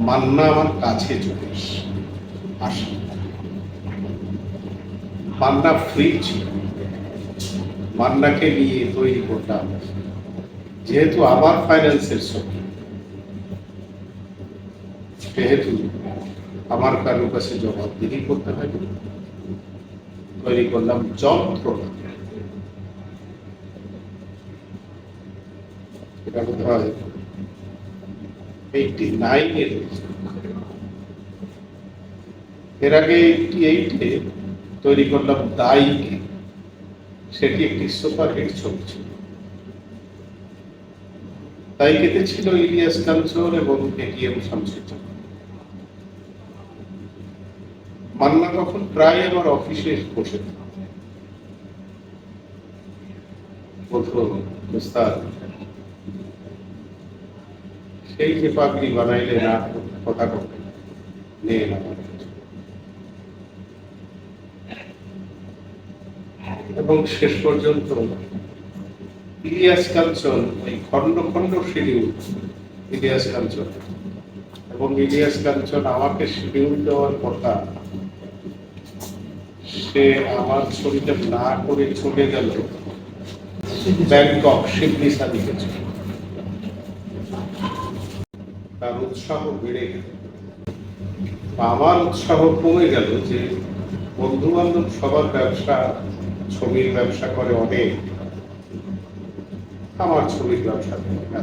মান্না আমার কাছে চলে আসে। মান্না ফ্রি ছিল, মান্নাকে নিয়ে তৈরি করলাম, যেহেতু আমার ফাইন্যান্সের ছবি, সেহেতু আমার কারোর কাছে জবাবদিহি করতে হয়, তৈরি করলাম যন্ত্রণা। এটা বোধ হয় 89-এর। এর আগে 88-এ তৈরি করলাম দায়ীকে, সেটি একটি সুপারহিট ছবি ছিল। দায়ীকে ছিল ইলিয়াস কাঞ্চন এবং এটিএম শামসুজ্জামান। মান্না তখন প্রায় আমার অফিসে বসে বলতো, উস্তাদ সেই যে পাগড়ি বানাইলে না কথা বলবে নিয়ে না। এবং শেষ পর্যন্ত ইলিয়াস কাঞ্চন, ওই খন্ড খন্ড শিডিউল ইলিয়াস কাঞ্চন, এবং ইলিয়াস কাঞ্চন আমাকে শিডিউল দেওয়ার কথা, সে আমার ছবিটা না করে চলে গেল ব্যাংকক, শিবলি সাদিকে। তার উৎসাহ বেড়ে গেল, আমার উৎসাহ কমে গেল যে বন্ধু বান্ধব সবার ব্যবসা, ছবির ব্যবসা করে অনেক, আমার ছবির ব্যবসা করে না।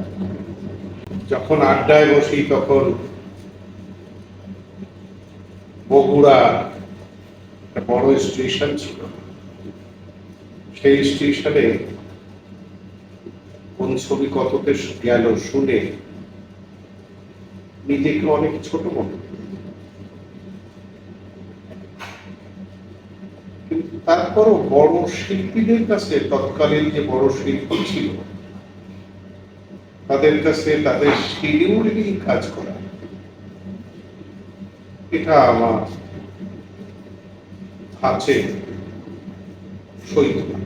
যখন আড্ডায় বসি তখন বগুড়া একটা বড় স্টেশন ছিল, সেই স্টেশনে কোন ছবি কততে গেল শুনে নিজেকে অনেক ছোট মনে, কিন্তু তারপরও বড় শিল্পীদের কাছে, তৎকালীন যে বড় শিল্পী ছিল তাদের কাছে তাদের শিডিউল নিয়ে কাজ করা, এটা আমার আছে সইত না।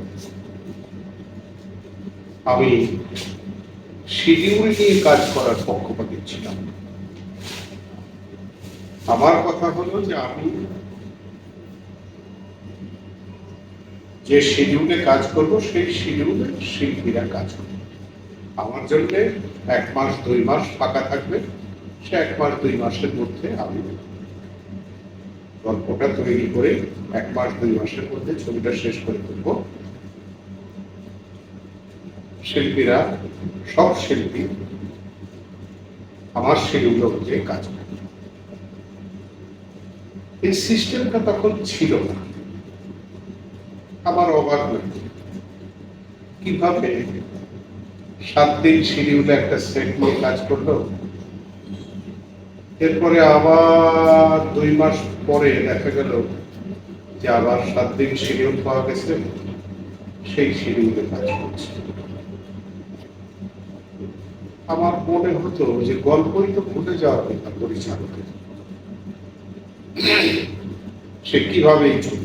আমি শিডিউল নিয়ে কাজ করার পক্ষপাতী ছিলাম। আমার কথা হলো যে আমি যে শিডিউলে কাজ করব সেই শিডিউলে শিল্পীরা কাজ করবে। আমার জন্য 1 মাস 2 মাস ফাঁকা থাকবে, সে 1 মাস 2 মাসের মধ্যে আমি গল্পটা তৈরি করে 1 মাস 2 মাসের মধ্যে ছবিটা শেষ করে দেব। শিল্পীরা, সব শিল্পী আমার শিডিউল অনুযায়ী কাজ করবে। এই সিস্টেমটা তখন ছিল না। আমার অবাক লাগে কিভাবে 7 দিন শিডিউলে একটা সেট নিয়ে কাজ করলো, এরপরে আবার 2 মাস পরে দেখা গেল যে আবার 7 দিন শিডিউল পাওয়া গেছে, সেই শিডিউলে কাজ করছে। আমার মনে হতো যে গল্পই তো ভুলে যাওয়ার কথা পরিচালকের, সে কিভাবে এই ছবি